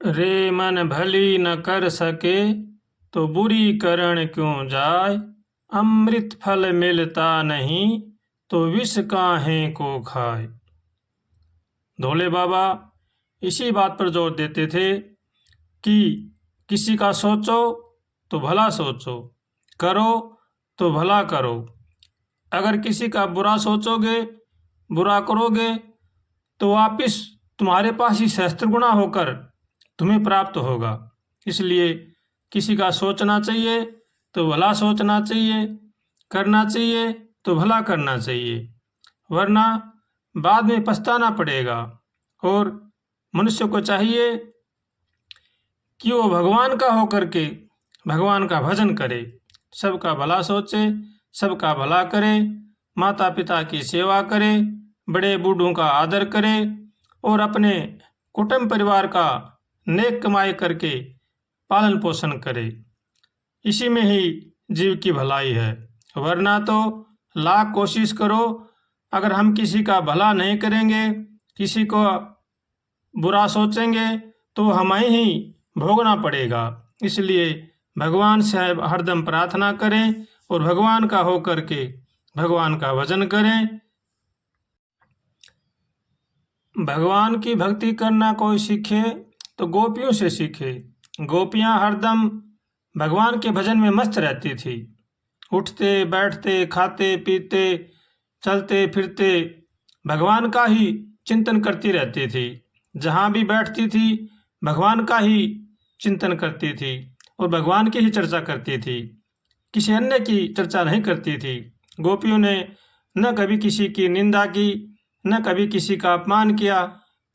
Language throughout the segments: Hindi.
रे मन भली न कर सके तो बुरी करण क्यों जाय। अमृत फल मिलता नहीं तो विष काहे को खाए। भोले बाबा इसी बात पर जोर देते थे कि किसी का सोचो तो भला सोचो, करो तो भला करो। अगर किसी का बुरा सोचोगे, बुरा करोगे तो वापिस तुम्हारे पास ही सहस्त्र गुना होकर तुम्हें प्राप्त होगा। इसलिए किसी का सोचना चाहिए तो भला सोचना चाहिए, करना चाहिए तो भला करना चाहिए, वरना बाद में पछताना पड़ेगा। और मनुष्य को चाहिए कि वो भगवान का होकर के भगवान का भजन करे, सबका भला सोचे, सबका भला करे, माता पिता की सेवा करे, बड़े बूढ़ों का आदर करे और अपने कुटुंब परिवार का नेक कमाई करके पालन पोषण करे। इसी में ही जीव की भलाई है। वरना तो लाख कोशिश करो, अगर हम किसी का भला नहीं करेंगे, किसी को बुरा सोचेंगे तो हमें ही भोगना पड़ेगा। इसलिए भगवान से हरदम प्रार्थना करें और भगवान का होकर के भगवान का भजन करें। भगवान की भक्ति करना कोई सीखे तो गोपियों से सीखे। गोपियां हरदम भगवान के भजन में मस्त रहती थी। उठते बैठते खाते पीते चलते फिरते भगवान का ही चिंतन करती रहती थी। जहाँ भी बैठती थी भगवान का ही चिंतन करती थी और भगवान की ही चर्चा करती थी, किसी अन्य की चर्चा नहीं करती थी। गोपियों ने न कभी किसी की निंदा की, न कभी किसी का अपमान किया,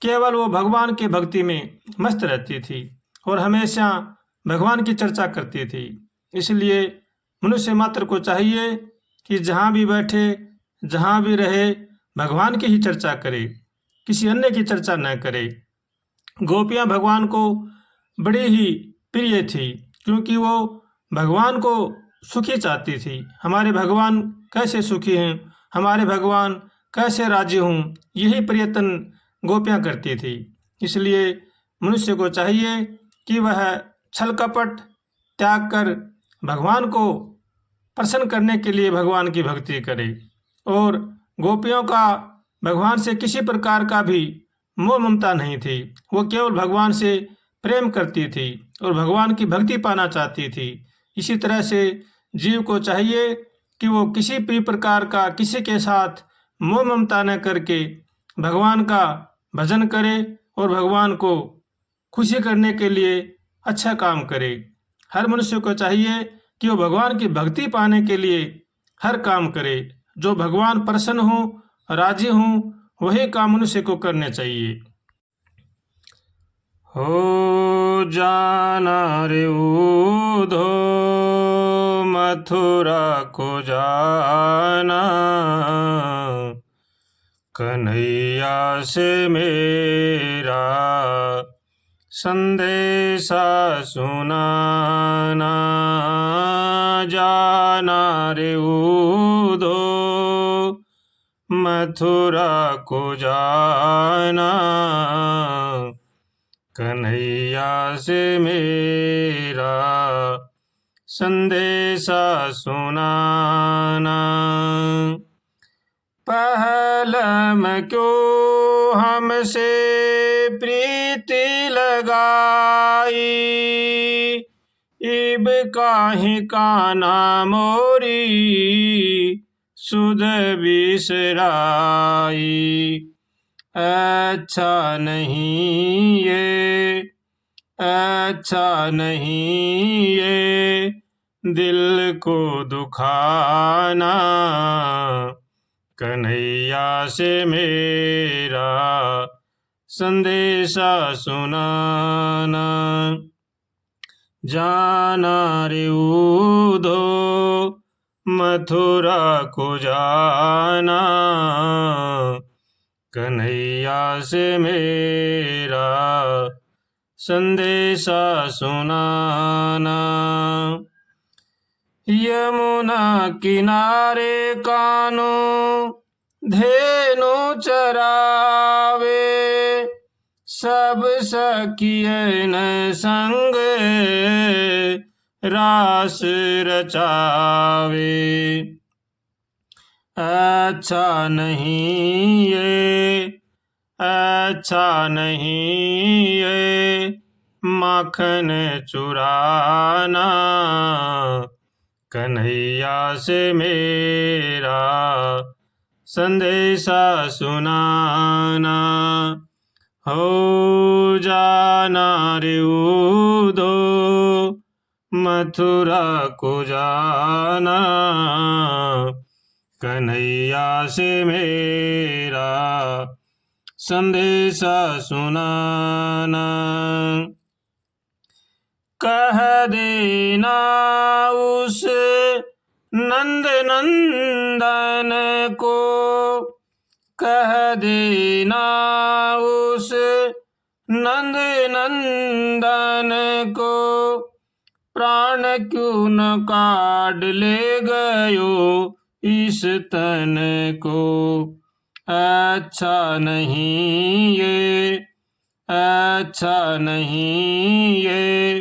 केवल वो भगवान के भक्ति में मस्त रहती थी और हमेशा भगवान की चर्चा करती थी। इसलिए मनुष्य मात्र को चाहिए कि जहाँ भी बैठे, जहाँ भी रहे, भगवान की ही चर्चा करे, किसी अन्य की चर्चा न करे। गोपियाँ भगवान को बड़ी ही प्रिय थी, क्योंकि वो भगवान को सुखी चाहती थी। हमारे भगवान कैसे सुखी हैं, हमारे भगवान कैसे राजी हों, यही प्रयत्न गोपियाँ करती थी। इसलिए मनुष्य को चाहिए कि वह छल कपट त्याग कर भगवान को प्रसन्न करने के लिए भगवान की भक्ति करे। और गोपियों का भगवान से किसी प्रकार का भी मोह ममता नहीं थी। वो केवल भगवान से प्रेम करती थी और भगवान की भक्ति पाना चाहती थी। इसी तरह से जीव को चाहिए कि वो किसी भी प्रकार का किसी के साथ मोह ममता न करके भगवान का भजन करे और भगवान को खुशी करने के लिए अच्छा काम करे। हर मनुष्य को चाहिए कि वो भगवान की भक्ति पाने के लिए हर काम करे। जो भगवान प्रसन्न हो, राजी हों, वही काम मनुष्य को करने चाहिए। हो जाना रे उधो मथुरा को जाना, कन्हैया से मेरा संदेशा सुनाना। जाना रे उधो मथुरा को जाना, कन्हैया से मेरा संदेशा सुनाना। पहलम क्यों हमसे प्रीति लगाई, इब काहे काना मोरी सुध बिसराई। अच्छा नहीं ये, अच्छा नहीं ये दिल को दुखाना, कन्हैया से मेरा संदेशा सुनाना। जाना रे उधो मथुरा को जाना, कन्हैया से मेरा संदेशा सुनाना। यमुना किनारे कान्हो धेनु चरावे, सब सखियन संग रास रचावे। अच्छा नहीं ये, अच्छा नहीं ये माखन चुराना, कन्हैया से मेरा संदेशा सुनाना। हो जाना रे उदो मथुरा को जाना, कन्हैया से मेरा संदेशा सुनाना। कह देना उस नंद नंदन को, कह देना उस नंद नंदन को, प्राण क्यों न काढ़ ले गयो इस तन को। अच्छा नहीं ये, अच्छा नहीं ये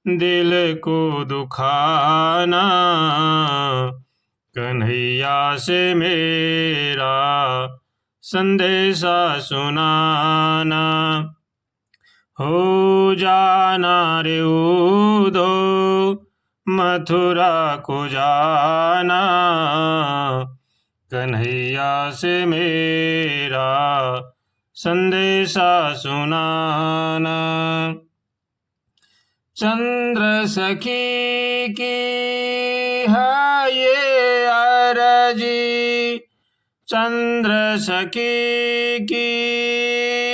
दिल को दुखाना, कन्हैया से मेरा संदेशा सुनाना। हो जाना रे उदो मथुरा को जाना, कन्हैया से मेरा संदेशा सुनाना। चंद्र सखी की है ये अरजी, चंद्र सखी की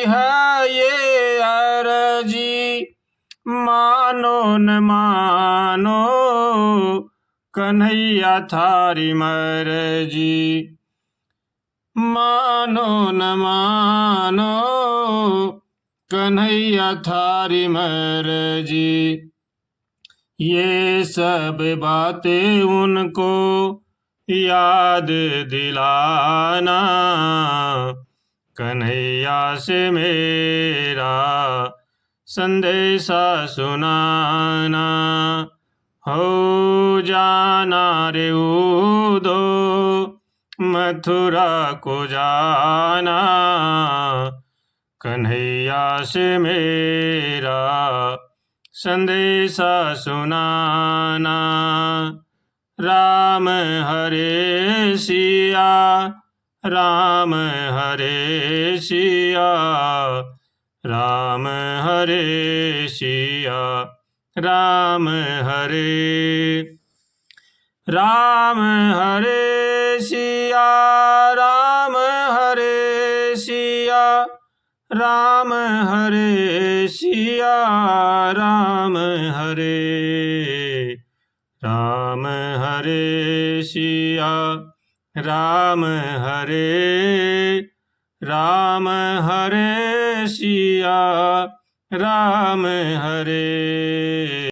है ये अरजी, मानो न मानो कन्हैया थारी मर्जी, मानो न मानो कन्हैया थारी मर्जी। ये सब बातें उनको याद दिलाना, कन्हैया से मेरा संदेशा सुनाना। हो जाना रे उदो मथुरा को जाना, कन्हैया से मेरा संदेशा सुनाना। राम हरे सिया, राम हरे सिया, राम हरे सिया, राम हरे, राम हरे सिया, राम हरे सिया, राम हरे सिया, राम हरे, राम हरे सिया, राम हरे, राम हरे सिया, राम हरे।